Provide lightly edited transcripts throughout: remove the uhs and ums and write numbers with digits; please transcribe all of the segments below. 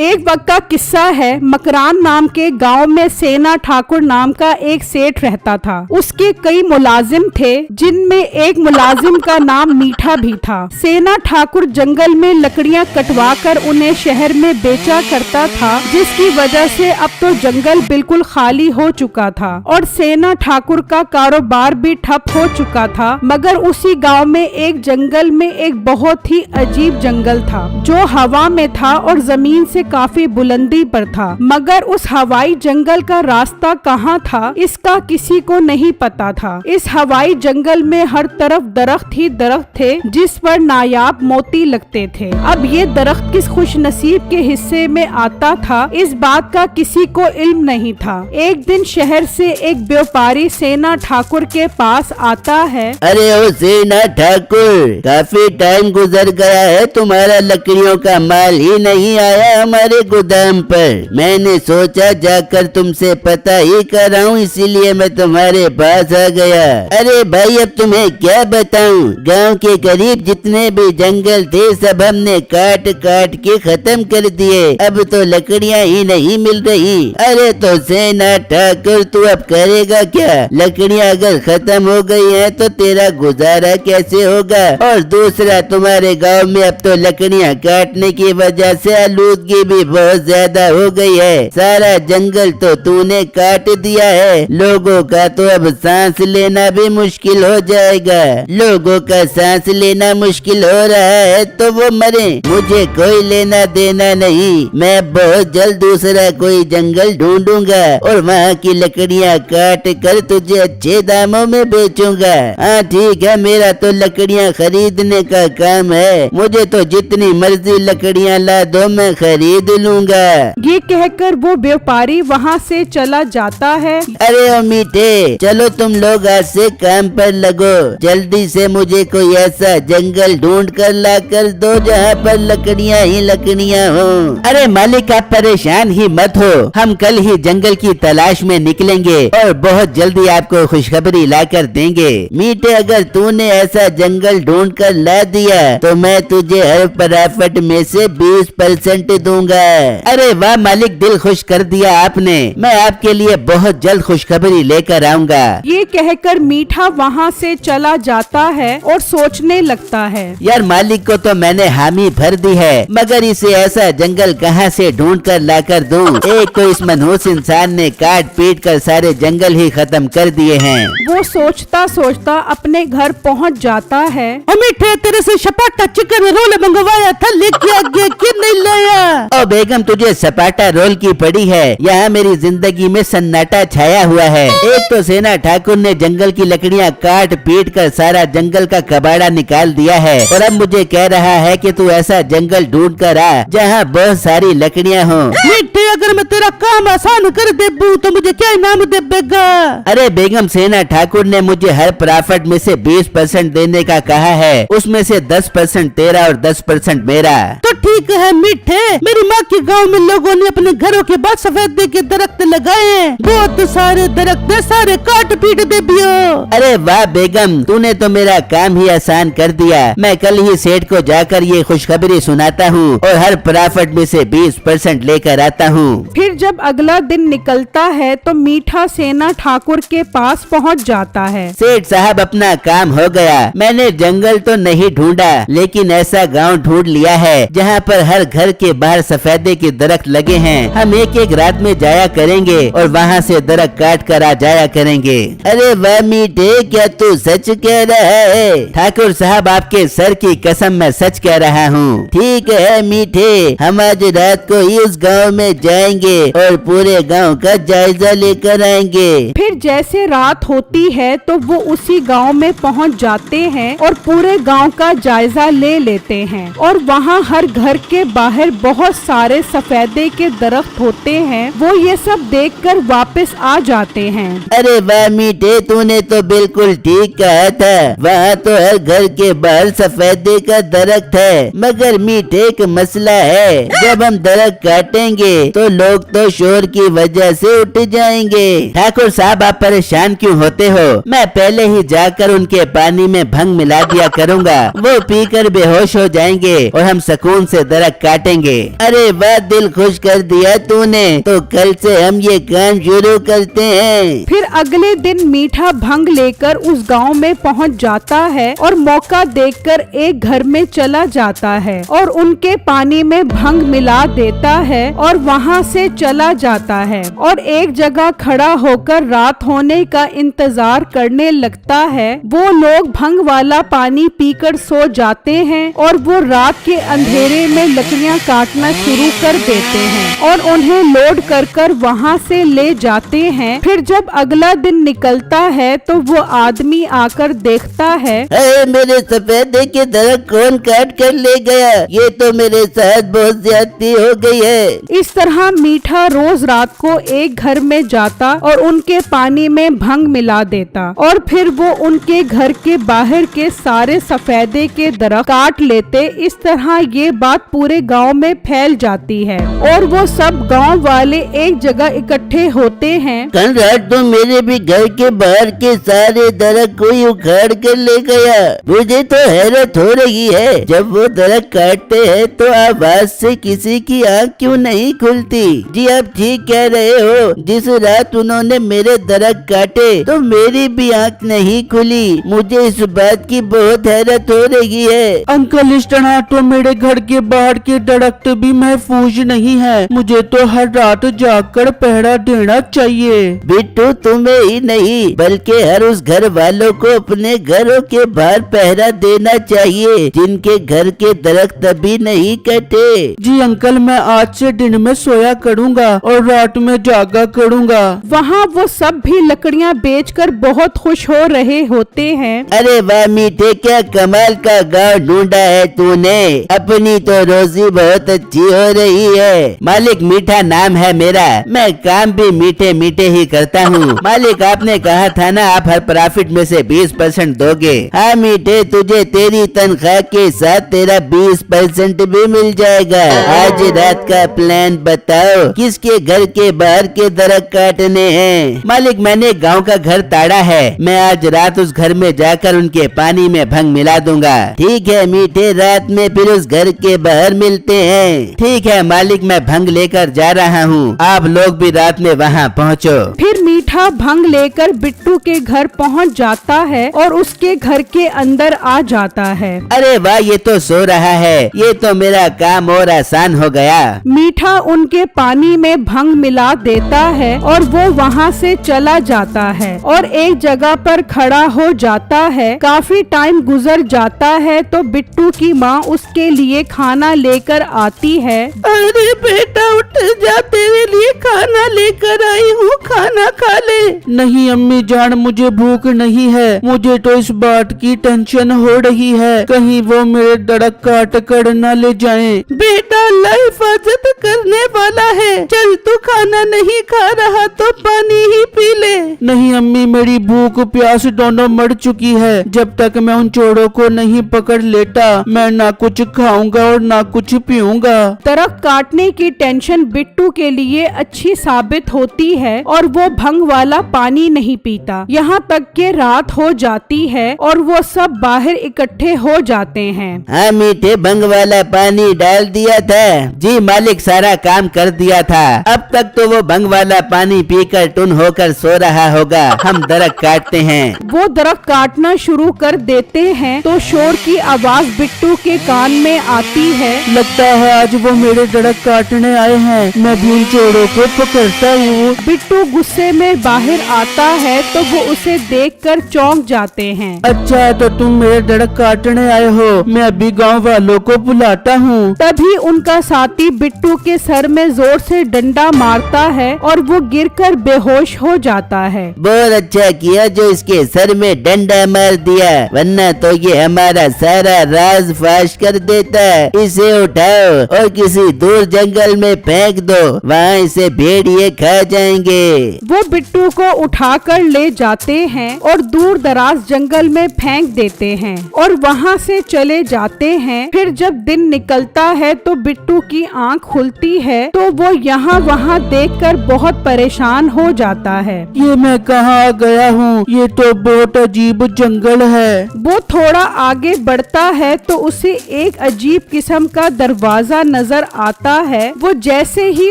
एक वक्त का किस्सा है। मकरान नाम के गांव में सेना ठाकुर नाम का एक सेठ रहता था। उसके कई मुलाजिम थे, जिनमें एक मुलाजिम का नाम मीठा भी था। सेना ठाकुर जंगल में लकड़ियां कटवा कर उन्हें शहर में बेचा करता था, जिसकी वजह से अब तो जंगल बिल्कुल खाली हो चुका था और सेना ठाकुर का कारोबार भी ठप हो चुका था। मगर उसी गांव में एक जंगल में एक बहुत ही अजीब जंगल था, जो हवा में था और जमीन से काफी बुलंदी पर था। मगर उस हवाई जंगल का रास्ता कहाँ था, इसका किसी को नहीं पता था। इस हवाई जंगल में हर तरफ दरख्त ही दरख्त थे, जिस पर नायाब मोती लगते थे। अब ये दरख्त किस खुशनसीब के हिस्से में आता था, इस बात का किसी को इल्म नहीं था। एक दिन शहर से एक व्यापारी सेना ठाकुर के पास आता है। अरे ओ सेना ठाकुर, काफी टाइम गुजर गया है, तुम्हारा लकड़ियों का माल ही नहीं आया हमारे गोदाम पर। मैंने सोचा जाकर तुमसे पता ही कराऊं, इसीलिए मैं तुम्हारे पास आ गया। अरे भाई, अब तुम्हें क्या बताऊं, गांव के करीब जितने भी जंगल थे सब हमने काट काट के खत्म कर दिए। अब तो लकड़ियां ही नहीं मिल रही। अरे तो सेना ठाकुर, तू अब करेगा क्या? लकड़ियां अगर खत्म हो गई हैं तो तेरा गुजारा कैसे होगा? और दूसरा, तुम्हारे गांव में अब तो लकड़ियां काटने की वजह से आलूदगी भी बहुत ज्यादा हो गई है। सारा जंगल तो तूने काट दिया है। लोगों का तो अब सांस लेना भी मुश्किल हो जाएगा। लोगों का सांस लेना मुश्किल हो रहा है तो वो मरे, मुझे कोई लेना देना नहीं। मैं बहुत जल्द दूसरा कोई जंगल ढूंढूंगा और वहाँ की लकड़ियाँ काट कर तुझे अच्छे दामों में बेचूंगा। हाँ ठीक है, मेरा तो लकड़ियाँ खरीदने का काम है। मुझे तो जितनी मर्जी लकड़ियाँ ला दो, मैं खरीद लूंगा। ये कहकर वो व्यापारी वहाँ से चला जाता है। अरे ओ मीठे, चलो तुम लोग आज से काम पर लगो। जल्दी से मुझे कोई ऐसा जंगल ढूंढ कर ला कर दो जहाँ पर लकड़ियाँ ही लकड़ियाँ हो। अरे मालिक, आप परेशान ही मत हो, हम कल ही जंगल की तलाश में निकलेंगे और बहुत जल्दी आपको खुशखबरी ला कर देंगे। मीठे, अगर तूने ऐसा जंगल ढूंढ कर ला दिया तो मैं तुझे हर प्रॉफिट में से 20% दूंगा। अरे वाह मालिक, दिल खुश कर दिया आपने। मैं आपके लिए बहुत जल्द खुशखबरी लेकर आऊंगा। ये कहकर मीठा वहाँ से चला जाता है और सोचने लगता है, यार मालिक को तो मैंने हामी भर दी है, मगर इसे ऐसा जंगल कहाँ से ढूंढ कर ला कर दूँ? एक तो इस मनहूस इंसान ने काट पीट कर सारे जंगल ही खत्म कर दिए हैं। वो सोचता सोचता अपने घर पहुँच जाता है। मीठे, तेरे से सपाटा चिकन रोल मंगवाया था, लेके आ गया कि नहीं लाया? ओ बेगम, तुझे सपाटा रोल की पड़ी है। यहाँ मेरी जिंदगी में सन्नाटा छाया हुआ है। एक तो सेना ठाकुर ने जंगल की लकड़ियाँ काट पीट कर सारा जंगल का कबाड़ा निकाल दिया है, और अब मुझे कह रहा है कि तू ऐसा जंगल ढूंढ कर आ जहाँ बहुत सारी लकड़ियाँ हो। मीठे, अगर मैं तेरा काम आसान कर दे तो मुझे क्या इनाम देगा? अरे बेगम, सेना ठाकुर ने मुझे हर प्रॉफिट में से 20% देने का कहा है। उसमें से 10% तेरा और 10% मेरा। तो ठीक है मीठे, मेरी माँ के गांव में लोगों ने अपने घरों के बाद सफेदे के दरख्त लगाए हैं। बहुत सारे दरख्त सारे काट पीट दे बियो। अरे वाह बेगम, तूने तो मेरा काम ही आसान कर दिया। मैं कल ही सेठ को जाकर ये खुशखबरी सुनाता हूँ और हर प्रॉफिट में से 20% लेकर आता हूँ। फिर जब अगला दिन निकलता है तो मीठा सेना ठाकुर के पास पहुँच जाता है। सेठ साहब, अपना काम हो गया। मैंने जंगल तो नहीं ढूंढा, लेकिन ऐसा गांव ढूंढ लिया है जहाँ पर हर घर के बाहर सफेदे के दरख्त लगे हैं। हम एक एक रात में जाया करेंगे और वहाँ से दरख्त काट कर आ जाया करेंगे। अरे वाह मीठे, क्या तू सच कह रहा है? ठाकुर साहब, आपके सर की कसम मैं सच कह रहा हूँ। ठीक है मीठे, हम आज रात को ही उस गाँव में जाएंगे और पूरे गाँव का जायजा लेकर आएंगे। फिर जैसे रात होती है तो वो उसी गांव में पहुंच जाते हैं और पूरे गांव का जायजा ले लेते हैं। और वहां हर घर के बाहर बहुत सारे सफेदे के दरख्त होते हैं। वो ये सब देखकर वापस आ जाते हैं। अरे वाह मीठे, तूने तो बिल्कुल ठीक कहा था। वहाँ तो हर घर के बाहर सफेदे का दरख्त है, मगर मीठे एक मसला है। जब हम दरख्त काटेंगे तो लोग तो शोर की वजह से उठ जाएंगे। ठाकुर साहब, आप परेशान क्यों होते हो? मैं पहले ही जाकर उनके पानी में भंग मिला दिया करूँगा। वो पीकर बेहोश हो जाएंगे और हम सुकून से दरख्त काटेंगे। अरे अरे वाह, दिल खुश कर दिया तूने। तो कल से हम ये काम शुरू करते हैं। फिर अगले दिन मीठा भंग लेकर उस गांव में पहुंच जाता है और मौका देखकर एक घर में चला जाता है और उनके पानी में भंग मिला देता है और वहां से चला जाता है और एक जगह खड़ा होकर रात होने का इंतजार करने लगता है। वो लोग भंग वाला पानी पीकर सो जाते हैं और वो रात के अंधेरे में लकड़ियां काटना शुरू कर देते हैं और उन्हें लोड कर वहां से ले जाते हैं। फिर जब अगला दिन निकलता है तो वो आदमी आकर देखता है, अरे मेरे सफेदे के दरख्त कौन काट कर ले गया? ये तो मेरे साथ बहुत ज्यादती हो गई है। इस तरह मीठा रोज रात को एक घर में जाता और उनके पानी में भंग मिला देता और फिर वो उनके घर के बाहर के सारे सफेदे के दरख्त काट लेते। इस तरह ये बात पूरे गांव में फैल जाती है और वो सब गांव वाले एक जगह इकट्ठे होते हैं। कल रात तो मेरे भी घर के बाहर के सारे दरख्त कोई उखाड़ कर ले गया। मुझे तो हैरत हो रही है, जब वो दरख्त काटते हैं तो आवाज से किसी की आँख क्यों नहीं खुलती? जी आप ठीक कह रहे हो, जिस रात उन्होंने मेरे दरख्त काटे तो मेरी भी आँख नहीं खुली। मुझे इस बात की बहुत हैरत हो रही है। अंकल इस तरह तो मेरे घर के बाहर के दरख्त भी महफूज नहीं है। मुझे तो हर रात जाकर पहरा देना चाहिए। बिट्टू, तुम्हें ही नहीं बल्कि हर उस घर वालों को अपने घरों के बाहर पहरा देना चाहिए जिनके घर के दरख्त अभी नहीं कटे। जी अंकल, मैं आज से दिन में सोया करूँगा और रात में जागा करूँगा। वहाँ वो सब भी लकड़ियाँ बेचकर बहुत खुश हो रहे होते हैं। अरे वाह मीठे, क्या कमाल का गांव ढूंढा है तूने। अपनी तो रोजी बहुत अच्छी हो रही है। मालिक मीठा नाम है मेरा, मैं काम भी मीठे मीठे ही करता हूँ। मालिक आपने कहा था ना आप हर प्रॉफिट में से 20% दोगे। हाँ मीठे, तुझे तेरी तनख्वाह के साथ तेरा 20% भी मिल जाएगा। आज रात का प्लान बताओ, किसके घर के बाहर के दरख्त काटने हैं? मालिक मैंने गांव का घर ताड़ा है, मैं आज रात उस घर में जाकर उनके पानी में भंग मिला दूंगा। ठीक है मीठे, रात में फिर उस घर के बाहर मिलते हैं। ठीक है मालिक, मैं भंग लेकर जा रहा हूँ, आप लोग भी रात में वहाँ पहुँचो। फिर मीठा भंग लेकर बिट्टू के घर पहुंच जाता है और उसके घर के अंदर आ जाता है। अरे वाह, ये तो सो रहा है, ये तो मेरा काम और आसान हो गया। मीठा उनके पानी में भंग मिला देता है और वो वहाँ से चला जाता है और एक जगह पर खड़ा हो जाता है। काफी टाइम गुजर जाता है तो बिट्टू की माँ उसके लिए खाना लेकर आती है। अरे बेटा उठ जा, तेरे लिए खाना लेकर आई हूँ, खाना खा ले। नहीं अम्मी जान, मुझे भूख नहीं है। मुझे तो इस बात की टेंशन हो रही है कहीं वो मेरे दरख्त काट कर न ले जाएं। बेटा अल्लाह हिफाजत करने वाला है। चल तू खाना नहीं खा रहा तो पानी ही पी ले। नहीं अम्मी, मेरी भूख प्यास दोनों मर चुकी है। जब तक मैं उन चोरों को नहीं पकड़ लेता मैं ना कुछ खाऊंगा और ना कुछ पीऊंगा। दरख्त काटने की टेंशन बिट्टू के लिए अच्छी साबित होती है और वो भंग वाला पानी नहीं पीता। यहाँ तक के रात हो जाती है और वो सब बाहर इकट्ठे हो जाते हैं। हाँ मीठे, भंग वाला पानी डाल दिया था। जी मालिक, सारा काम कर दिया था। अब तक तो वो भंग वाला पानी पीकर टुन होकर सो रहा होगा। हम दरख्त काटते हैं। वो दरख्त काटना शुरू कर देते हैं तो शोर की आवाज बिट्टू के कान में आती है। लगता है आज वो मेरे दरख्त काटने आए हैं। मैं भी उन चोरों को पकड़ता हूँ। बिट्टू गुस्से में बाहर आता है तो वो उसे देखकर चौंक जाते हैं। अच्छा तो तुम मेरे दरख्त काटने आए हो, मैं अभी गांव वालों को बुलाता हूँ। तभी उनका साथी बिट्टू के सर में जोर से डंडा मारता है और वो गिरकर बेहोश हो जाता है। बहुत अच्छा किया जो इसके सर में डंडा मार दिया, वरना तो ये हमारा सारा राज फाश कर देता। इसे उठाओ और किसी दूर जंगल में फेंक दो, वहाँ इसे भेड़िए खा जाएंगे। वो बिट्टू को उठाकर ले जाते हैं और दूर दराज जंगल में फेंक देते हैं और वहाँ से चले जाते हैं। फिर जब दिन निकलता है तो बिट्टू की आँख खुलती है तो वो यहाँ वहाँ देखकर बहुत परेशान हो जाता है। ये मैं कहाँ आ गया हूँ? ये तो बहुत अजीब जंगल है। वो थोड़ा आगे बढ़ता है तो उसे एक अजीब किस्म का दरवाजा नजर नजर आता है। वो जैसे ही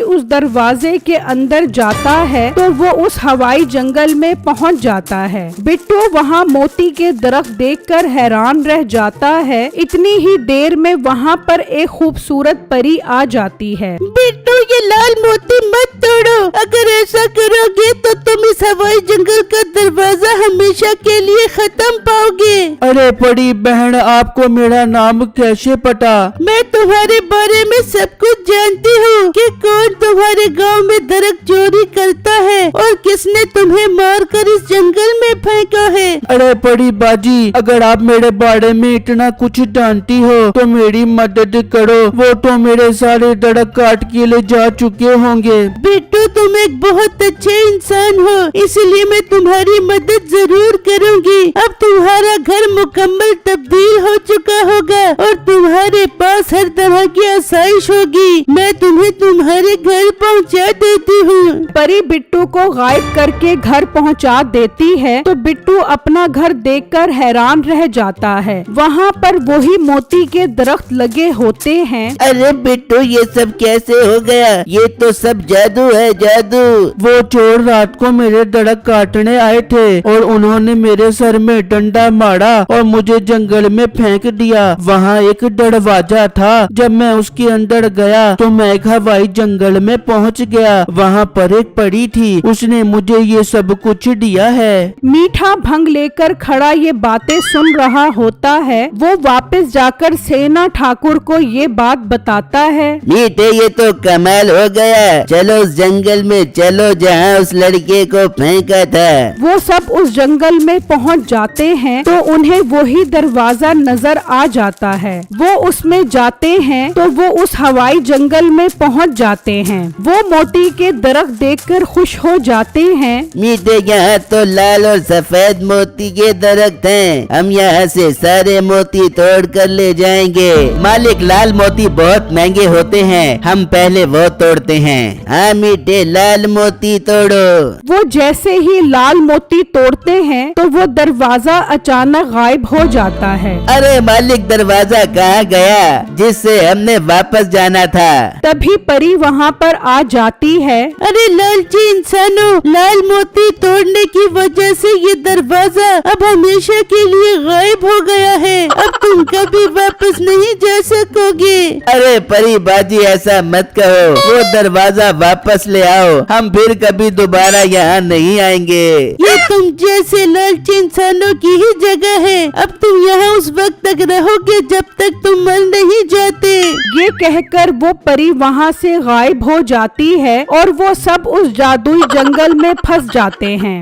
उस दरवाजे के अंदर जाता है तो वो उस हवाई जंगल में पहुंच जाता है। बिट्टू वहां मोती के दरख्त देखकर हैरान रह जाता है। इतनी ही देर में वहां पर एक खूबसूरत परी आ जाती है। बिट्टू, ये लाल मोती मत तोड़ो। अगर ऐसा करोगे तो तुम इस हवाई जंगल का दरवाजा हमेशा के लिए खत्म पाओगे। अरे बड़ी बहन, आपको मेरा नाम कैसे पता? मैं तुम्हारे बारे में सब कुछ जानती हूँ कि कौन तुम्हारे गांव में दरख्त चोरी करता है और किसने तुम्हें मारकर इस जंगल में फेंका है। अरे बड़ी बाजी, अगर आप मेरे बारे में इतना कुछ जानती हो तो मेरी मदद करो। वो तो मेरे सारे दरख्त काट के ले जा चुके होंगे। बिट्टू, तुम एक बहुत अच्छे इंसान हो, इसलिए मैं तुम्हारी मदद जरूर करूंगी। अब तुम्हारा घर मुकम्मल तब्दील हो चुका होगा और तुम्हारे पास हर तरह की आसाइश होगी। मैं तुम्हें तुम्हारे घर पहुंचा देती हूँ। परी बिट्टू को गायब करके घर पहुंचा देती है तो बिट्टू अपना घर देखकर हैरान रह जाता है। वहाँ पर वही मोती के दरख्त लगे होते हैं। अरे बिट्टू, ये सब कैसे हो गया? ये तो सब जादू है, जादू। वो चोर रात को मेरे दरख्त काटने आए थे और उन्होंने मेरे सर में डंडा मारा और मुझे जंगल में फेंक दिया। वहाँ एक दरवाजा था। जब मैं उसके अंदर गया तो मैं एक हवाई जंगल में पहुँच गया। वहाँ पर एक परी थी, उसने मुझे ये सब कुछ दिया है। मीठा भंग लेकर खड़ा ये बातें सुन रहा होता है। वो वापस जाकर सेना ठाकुर को ये बात बताता है। मीठे, ये तो कमाल हो गया। चलो उस जंगल में चलो जहाँ उस लड़के को फेंका था। वो सब उस जंगल में पहुंच जाते हैं तो उन्हें वही दरवाजा नजर आ जाता है। वो उसमें जाते हैं तो वो उस हवाई जंगल में पहुंच जाते हैं। वो मोती के दरख्त देखकर खुश हो जाते हैं। मीठे, यहाँ तो लाल और सफेद मोती के दरख्त हैं। हम यहाँ से सारे मोती तोड़ कर ले जाएंगे। मालिक, लाल मोती बहुत महंगे होते हैं, हम पहले वो तोड़ते हैं। हाँ मीठे, लाल मोती तोड़ो। वो जैसे ही लाल मोती तोड़ते हैं तो वो दरवाजा अचानक गायब हो जाता है। अरे मालिक, दरवाजा कहाँ गया जिससे हमने वापस जाना था? तभी परी वहाँ पर आ जाती है। अरे लालची इंसानों, लाल मोती तोड़ने की वजह से ये दरवाजा अब हमेशा के लिए गायब हो गया है। अब तुम कभी वापस नहीं जा सकोगे। अरे परी बाजी, ऐसा मत कहो। वो दरवाजा वापस ले आओ, हम फिर कभी दोबारा यहाँ नहीं आएंगे। ये तुम जैसे लालची इंसानों की ही जगह है। अब तुम यहाँ उस वक्त तक रहोगे जब तक तुम मर नहीं जाते। ये कहकर वो परी वहाँ से गायब हो जाती है और वो सब उस जादुई जंगल में फंस जाते हैं।